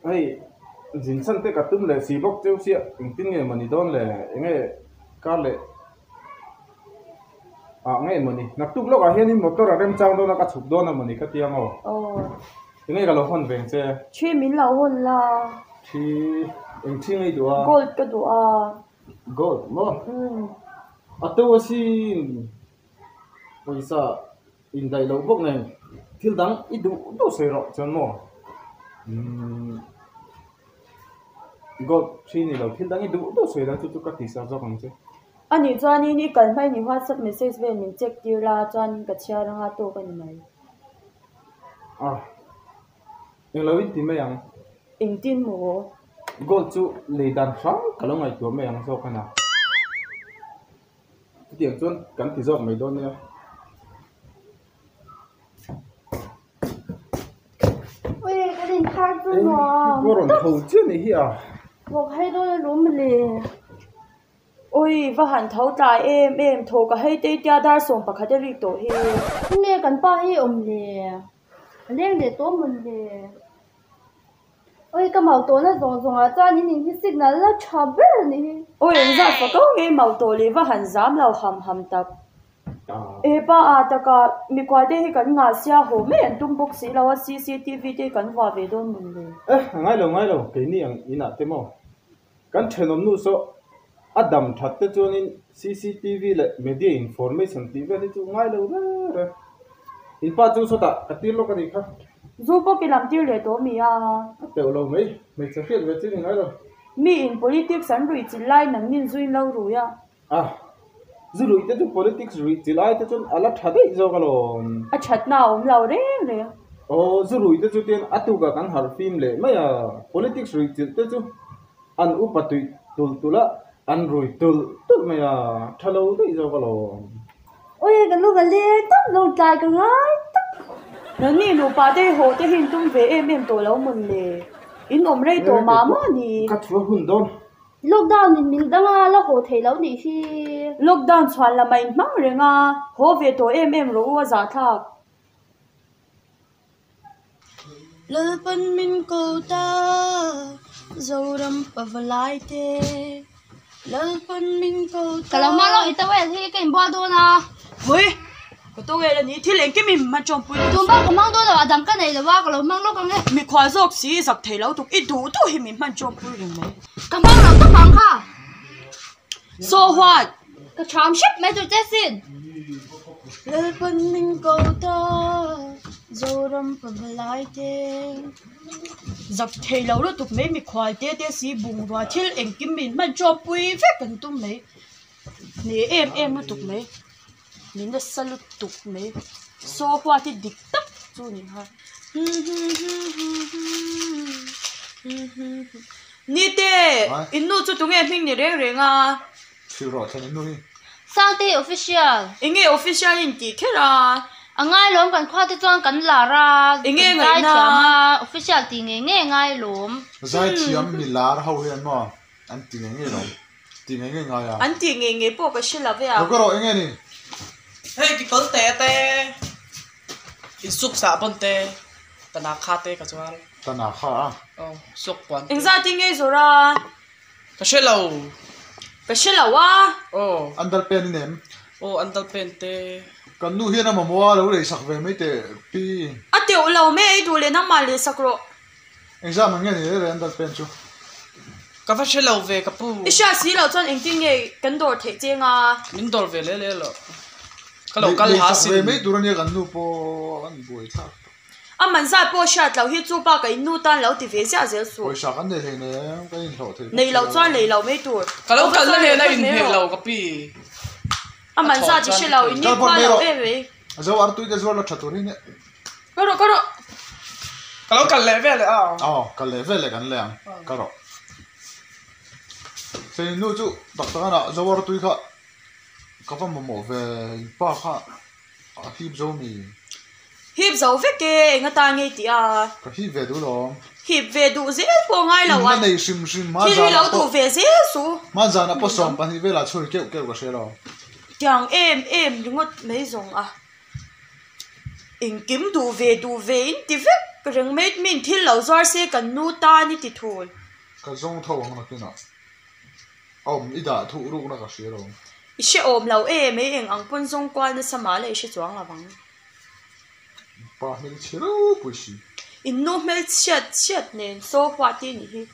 ai jin san te katum le si bok teu sia tin nge mani don le nge kar le nge mani nak tuk lo ka hian motor a rem chang do na ka chuk do na mani ka tiang o nge ka lo hon veng che chi min lo hon la thi eng thi ngai do gold ka do gold mo atu si paisa in dai lo bok nei thil dang I du se ro chan mo gold thi ni lo thil dang I du se la tu ka ti sa zo kang che ani chuan ni kan mai ni WhatsApp message ve min check tir la chuan ka chia ranga to kan mai eng lo in ti me yang eng tin mo gold chu le dan thang ka lo ngai tu me yang zo kana tiang chuan kan ti zo mai don ne oi ka din thar chu no ko ron thau che ni hi một hay đôi lúm lì ôi và hẳn thấu tài em thô cả hay tây tia đa sòng bạc hạt đi tổ hi nghe cần ba hi lì lên để tổ mình lì ôi cái màu tổ nó rồng à cha nhìn cái xích nó là chả biết nè ôi em ra phải có cái màu tổ lì và hẳn dám lâu hầm tập ba ta cả mi qua đây cần ngã xia hồ mấy anh tung bốc xí lâu CCTV đây cần vào về đôi mình lì ngay lâu cái này anh ina thế mà kan thenom nu so adam thatte chuanin CCTV le media information TV ni chu ngai lo ra in pa chu so ta katil lo ka ni kha zu po ki lam tir le to mi teu lo mai cha khiat ve chi ngai lo mi in politics an rui chi lai nang nin zui lo ru ya zu rui te chu politics rui chi lai te chun ala thadei zo ka lo a chat na lo re zu rui te chu ten atu ka kan har film le mai politics rui chi te chu an upatui tula an rui tul mai thalo dei zo ka lo ôi cái lúc cái lê tóc lâu dài cái ngay nó nè nó ba đây hồ đây hình tung về em tổ lâu mình lê in đây tổ má mà nè cắt chúa hun don lockdown thì mình đang là hồ thầy lâu nè khi lockdown xoan là mày mắng rồi nga hồ về tổ em rồi giá thạc lỡ bận mình cầu ta dâu đâm vào lại thế lỡ bận mình cầu ta cái lòng lo ít tao thì cái bao đô na ôi cái tôi là ní thì lên cái mình mà trồng bụi tôi bao cái mang đô là đằng cái này là bao cái lòng mang lúc cái này mình khoa dọc xí giặc thầy lâu tục ít đủ thì mình mà trồng bụi rồi mấy cái mang là cái mang ha so what cái chạm ship mấy tụi chết xin lỡ bận mình cầu ta dâu đâm vào lại thế giặc thầy lâu đó tục mấy mình khoa té xí bùng và thiên em kim mình mà trồng bụi phép cần tụi mấy nè em nó tục mấy mình đã săn lục tục mấy so hoa thì địch tấp cho mình ha nè thế in nô cho tụi em mình nhớ rèn siêu rõ cho nên nuôi sang tê official anh nghe official in tí thế là anh ngay lốm cần khoa tê chọn cần là ra anh nghe người na official tí nghe ngay lốm giải thiam milar hậu hiền mà anh tí nghe lốm tí nghe ngay à anh tí nghe bộ cái gì là vậy à đâu có rồi nghe nè hey cái con tê in suk sa bon tê ta na kha tê ka chuan ta na kha suk quan anh ra tí nghe rồi ra ka she lo cái gì là wa andal pen nem andal pen tê kan nu hiền mà mua lâu để sạc về mấy tệ pi à tiểu lâu mấy đủ lên năm mà lên sạc rồi anh ra mà nghe nè để andal pen chú ka fa she lo ve ka pu ít xa xí lâu chọn anh tí nghe cần đồ thể chế nga min dor ve le lo ka lo kal ha về sin mấy tụi nó kan nu po an bui thak à mình ra bộ sát lâu hết chú ba cái nụ tan lâu thì về xa dễ số bui sạc an để thế này cái in thọ thế này lâu chọn này lâu mấy tuổi ka lo kal le la in he lo ka pi à mình ra chỉ là lâu in đi qua lâu em giờ ăn tụi cái giờ nó chặt tụi này cái đó ka lo kal le ve le cái lẽ về lại cái lẽ cái đó thế nu chú đặc sản là giờ ăn tụi cái cái phần mồm về ba khá hip dâu mì hiệp dấu vết kê người ta nghe tí cái hip về đủ rồi hiệp về đủ dễ của ngay là cái này sim sim mà thì giờ lâu đủ về dễ số mà giờ nó bắt xong bạn về là chui kêu cái xe rồi chẳng em nhưng mà mấy giống anh kiếm đủ về in tí vết cái rừng mết mình thiên lâu giỏi xe cần nu ta đi thì thôi cái giống thâu bằng nó kia nào ít đã thu rụng nó cả xí rồi sẽ ôm lâu mấy anh ăn quân sông quan nó xem mà lại sẽ choáng là vắng ba mình chỉ đâu bớt xí in nu mết chết nên số hoa tiền đi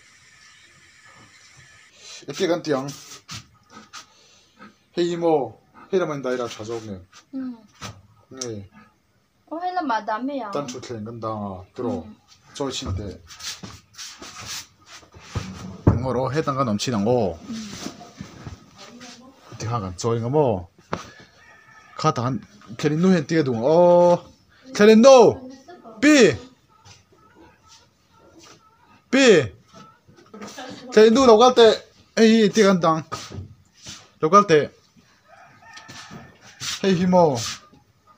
이렇게 간 tiếng 헤이모 헤라만 다이라 찾아오네 네 hay là mà đam mê à 딴 초틀 간다 들어 저 친데 뭐로 해당가 넘치는 거 대하간 저인가 뭐 가단 캐린노 헨티에도 캐린노 B 캐린노 나갈 때 에이 뛰간당 나갈 때 헤이 히모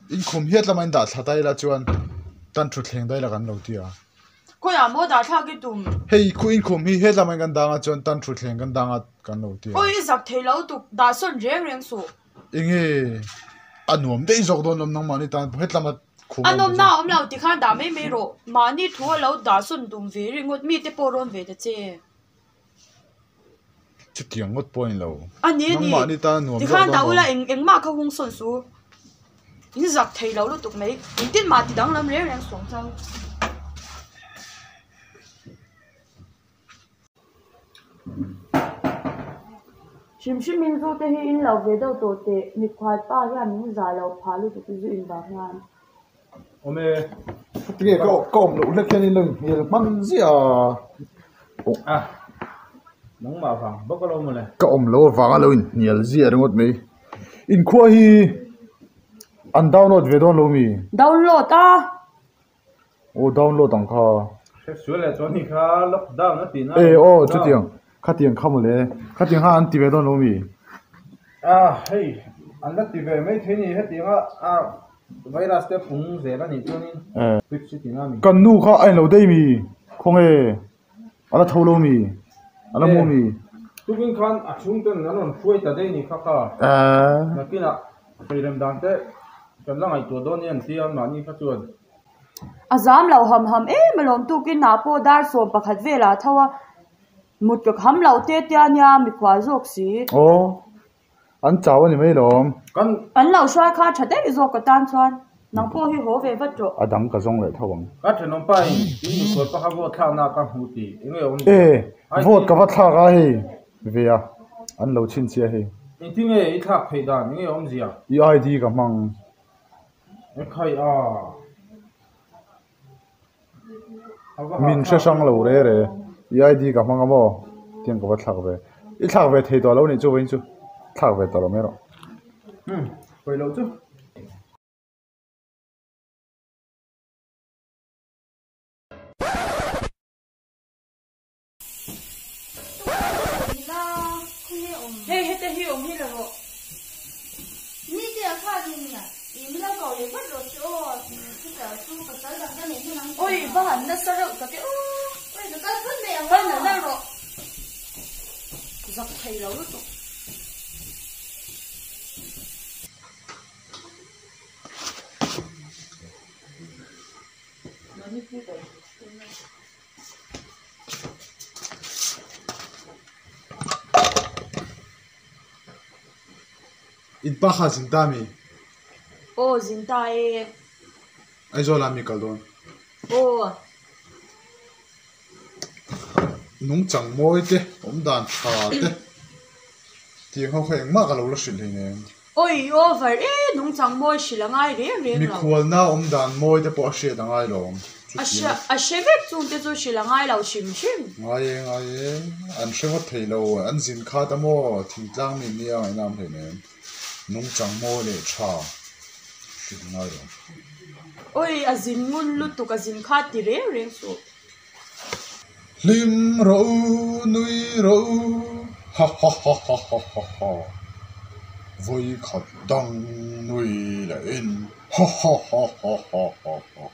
인콤 히에라만 다 사다이라 주안 딴 초틀 다이라 간 로디야 coi à mua đã thao cái tùm Hey, ku income hi hết làm anh gan danga chon tan tru thleng gan danga kan lo ti. ôi giặc thấy lâu tụ đã xuân riêng riêng số Inge anuam dei jok don lom nang mani tan het lama khum. anh om nào om nào thì khán đã mấy rồi mà ni thua lâu đã xuân tùm về riêng ngột mi te poron về thế chứ Chu tiang ngot point lo. anh nhỉ Nang mani tan nuam thì khán đã là anh mà không hung xuân số in giặc thấy lâu tụ mấy in tin mà thì đang làm riêng riêng xuống sao Shim min zo te hi in lo ve do to te mi khwai pa ya min za lo pha lu tu zu in ba ngan ome Ti게 ko lo le ken lung yel man zia. à nóng mà phẳng bốc lâu mà này Ka lo wanga lo in nial zia ringot me. In khua hi an download ve don lo mi. download ta O download ang kha. sẽ sửa lại cho你khá lockdown nó tí E chu tiang. Kha tiang khamule. Kha tiang ha an ti ve don lo mi. à hey anh đã tìm về mấy thế này hết tiếng à virus cái phúng dễ là nhỉ cho nên fix cái tiếng mình Kan nu kha ai lo dei mi. Khong e. Ala thau lo mi. Ala mo mi. tu kinh khan à chúng tôi nó còn phui tại đây nhỉ khá khá mà kia là phải làm đàn thế cần là ngày tuổi đó nên tiền mà như phát chuẩn azam lo ham mà lom tu kin na po dar so pakhat vela thawa mut ka ham lo te tia nya mi khwa jok si Oh. An chaw ni mai lom. kan lo shwa kha thade zo ka tan chuan nang po hi ho ve vat ro Adang ka zong le thawang. cái chuyện ông bay đi một số các vô thao na các hụt đi因为我们 E, vote ka va thla ga hi. Ve a. An lo chin chia hi. 你听诶一塔配单因为我们是啊 I ID ka mang. 你可以啊 Min se sang lo re re. I ID ka mang amo. Tiang ka va thla ve. I thla ve thei to lo ni chu vein chu. Thla ve to lo me ro. phải lâu chứ hey hete hi om hi ro ni te kha din ya in la ko le ba ro cho ki ta su ka ta la ka ne ni nang ôi ba han na sa ro ka ke o oi da ka phun me ba na na ro giặc thấy lâu tụ In pa kha sin ta mi. ô zin ta e Ai zo la mi kal don. ô Nung chang moi te. Om dan tha te. Tiang ho kheng ma ka lo la shil hi ne. ôi over e nung chang moi shilangai re re Mi lo khwal na om dan moi te po she da ngai lo. a shevek chung te chu shilangai lo shim shim Ngai an sheng hot thei lo an zin kha ta mo thing tlang mi ni ai nam he ne. Nung chang mo le cha. Shil ngai lo. ôi a zin ngun lu tu ka zin kha ti re re so Lim ro nui ro ha ha ha ha ha ha ha Voi khat dang nui la in ha ha ha ha ha ha ha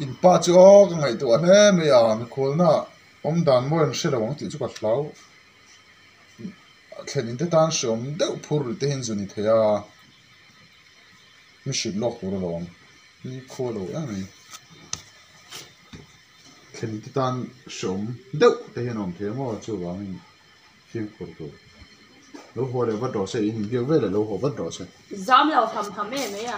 In pa chu ka ngai tu an he me ya mi khol na om dan mo an shela wang ti chu ka hlau thlenin te tan shom deuh phur te hin zuni theya mi shil lok tur lo นี่โคโลอะไรเข็นที่ตันสมเด็กแต่ยังน้องเทียมว่าจู่ว่ามันเพียงโคโลลูกหัวเลยวัดดอกเสียอินเดียเวลเลยลูกหัววัดดอกเสีย Zam lao ham ham me ya.